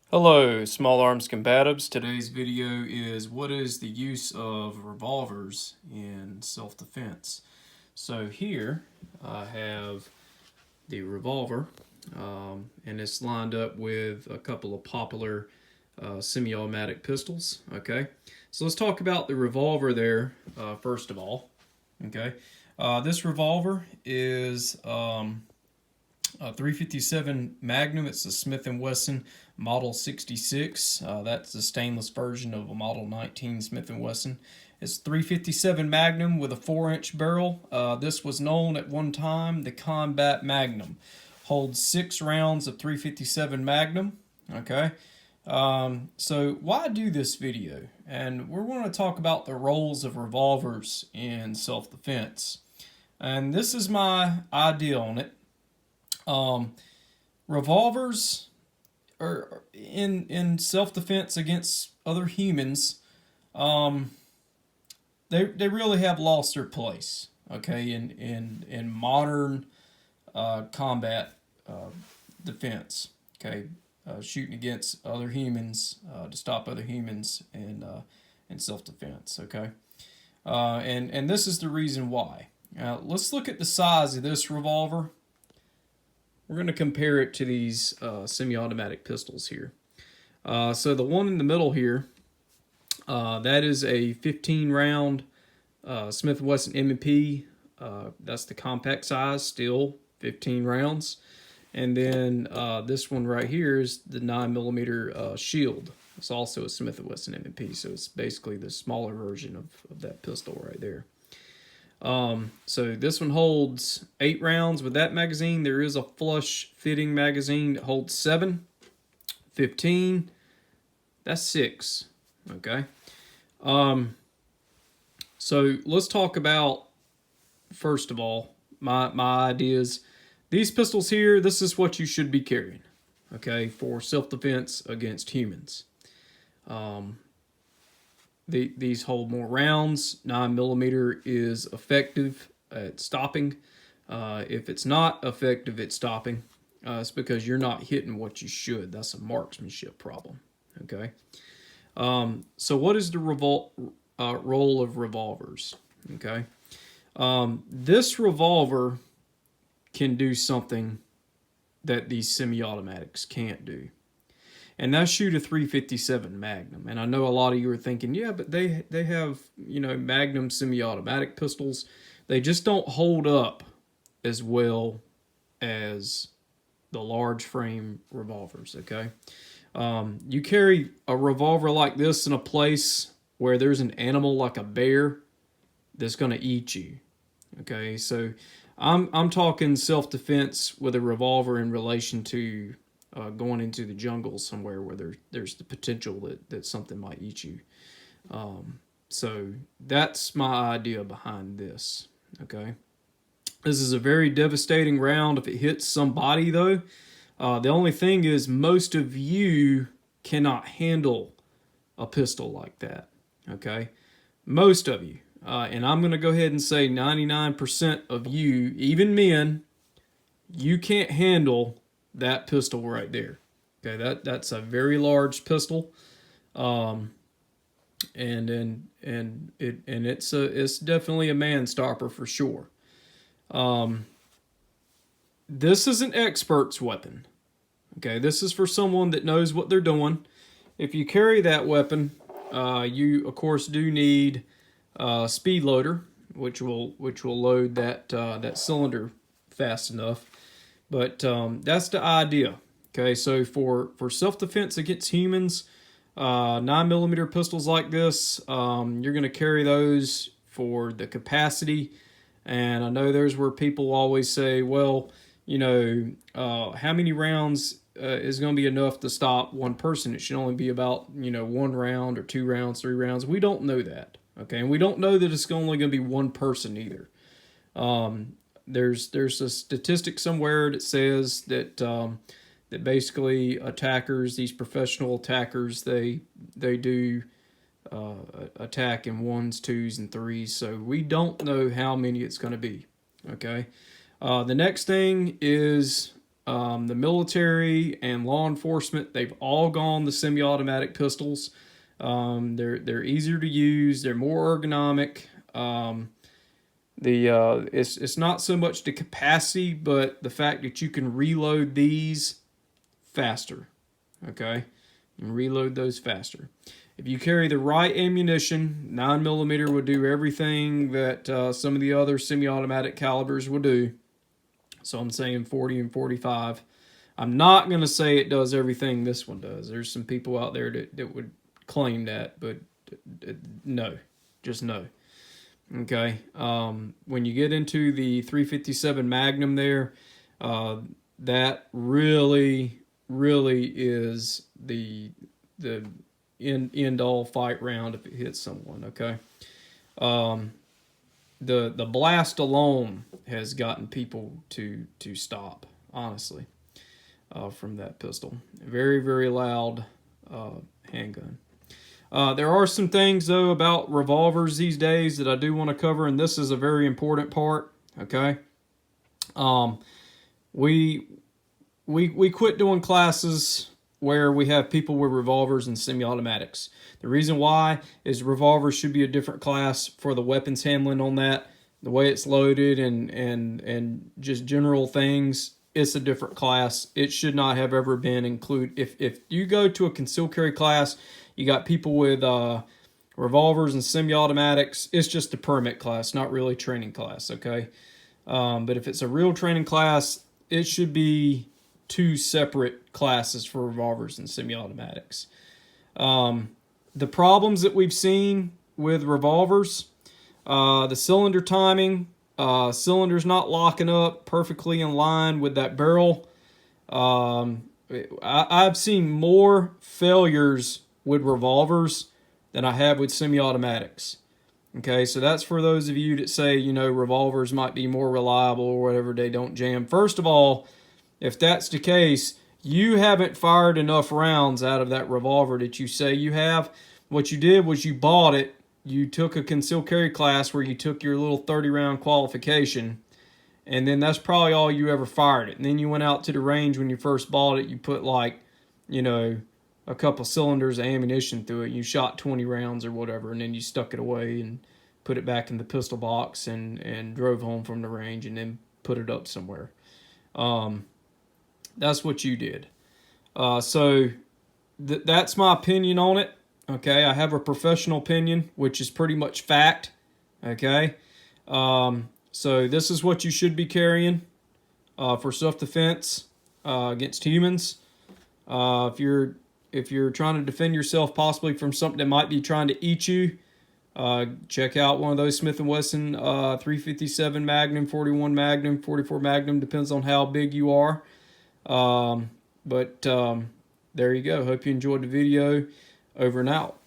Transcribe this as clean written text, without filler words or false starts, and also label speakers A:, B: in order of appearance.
A: Hello, Small Arms Combatives. Today's video is what is the use of revolvers in self-defense. So here I have the revolver, and it's lined up with a couple of popular semi-automatic pistols. Okay, so let's talk about the revolver there first of all. Okay, this revolver is a 357 Magnum. It's a Smith & Wesson Model 66. That's the stainless version of a Model 19 Smith & Wesson. It's 357 Magnum with a 4-inch barrel. This was known at one time the Combat Magnum. Holds 6 rounds of 357 Magnum. Okay. So why do this video? And we're going to talk about the roles of revolvers in self-defense. And this is my idea on it. Revolvers are in self-defense against other humans. They really have lost their place. Okay, in modern combat defense. Okay, shooting against other humans to stop other humans in self-defense. Okay, and this is the reason why. Let's look at the size of this revolver. We're going to compare it to these semi-automatic pistols here. So the one in the middle here, that is a 15-round Smith & Wesson M&P. That's the compact size, still 15 rounds. And then this one right here is the 9mm Shield. It's also a Smith & Wesson M&P, so it's basically the smaller version of that pistol right there. So this one holds 8 rounds with that magazine. There is a flush fitting magazine that holds 7. 15, that's 6. Okay. So let's talk about, first of all, my ideas. These pistols here, this is what you should be carrying, okay, for self-defense against humans. These hold more rounds. 9mm is effective at stopping. If it's not effective at stopping, it's because you're not hitting what you should. That's a marksmanship problem. Okay. So what is the role of revolvers? Okay. This revolver can do something that these semi-automatics can't do. And that's shoot a 357 Magnum. And I know a lot of you are thinking, yeah, but they have, Magnum semi-automatic pistols. They just don't hold up as well as the large frame revolvers, okay? You carry a revolver like this in a place where there's an animal like a bear that's going to eat you, okay? So I'm talking self-defense with a revolver in relation to going into the jungle somewhere where there's the potential that something might eat you. So that's my idea behind this, okay? This is a very devastating round if it hits somebody, though. The only thing is most of you cannot handle a pistol like that, okay? Most of you. And I'm going to go ahead and say 99% of you, even men, you can't handle that pistol right there. Okay, that's a very large pistol, and it's definitely a man stopper for sure. This is an expert's weapon. Okay, this is for someone that knows what they're doing. If you carry that weapon, you of course do need a speed loader, which will load that cylinder fast enough. But that's the idea. Okay, so for self-defense against humans, 9mm pistols like this, you're going to carry those for the capacity. And I know there's where people always say, well, how many rounds is going to be enough to stop one person? It should only be about, 1 round or 2 rounds, 3 rounds. We don't know that. Okay, and we don't know that it's only going to be one person either. There's a statistic somewhere that says that that basically attackers, these professional attackers, they do attack in 1s, 2s, and 3s. So we don't know how many it's going to be. Okay. The next thing is The military and law enforcement, they've all gone the semi-automatic pistols. They're easier to use. They're more ergonomic. It's not so much the capacity, but the fact that you can reload these faster. Okay, you can reload those faster. If you carry the right ammunition, 9mm will do everything that some of the other semi-automatic calibers will do. So I'm saying 40 and 45. I'm not going to say it does everything this one does. There's some people out there that would claim that, but no, just no. Okay, when you get into the 357 Magnum there, that really is the end all fight round if it hits someone. Okay, the blast alone has gotten people to stop, honestly, from that pistol. Very loud handgun. There are some things, though, about revolvers these days that I do want to cover, and this is a very important part, okay? We quit doing classes where we have people with revolvers and semi-automatics. The reason why is revolvers should be a different class for the weapons handling on that, the way it's loaded and just general things. It's a different class. It should not have ever been included. If you go to a concealed carry class, you got people with revolvers and semi-automatics. It's just a permit class, not really training class, okay? But if it's a real training class, it should be two separate classes for revolvers and semi-automatics. The problems that we've seen with revolvers, the cylinder timing, cylinders not locking up perfectly in line with that barrel. I've seen more failures with revolvers than I have with semi-automatics. Okay, so that's for those of you that say, you know, revolvers might be more reliable or whatever, they don't jam. First of all, if that's the case, you haven't fired enough rounds out of that revolver that you say you have. What you did was you bought it. You took a concealed carry class where you took your little 30-round qualification, and then that's probably all you ever fired it. And then you went out to the range when you first bought it. You put, like, you know, a couple cylinders of ammunition through it. You shot 20 rounds or whatever, and then you stuck it away and put it back in the pistol box and drove home from the range and then put it up somewhere. That's what you did. So that's my opinion on it. Okay, I have a professional opinion, which is pretty much fact. Okay, so this is what you should be carrying for self-defense against humans. If you're trying to defend yourself possibly from something that might be trying to eat you, check out one of those Smith & Wesson 357 Magnum, 41 Magnum, 44 Magnum, depends on how big you are. But there you go. Hope you enjoyed the video. Over and out.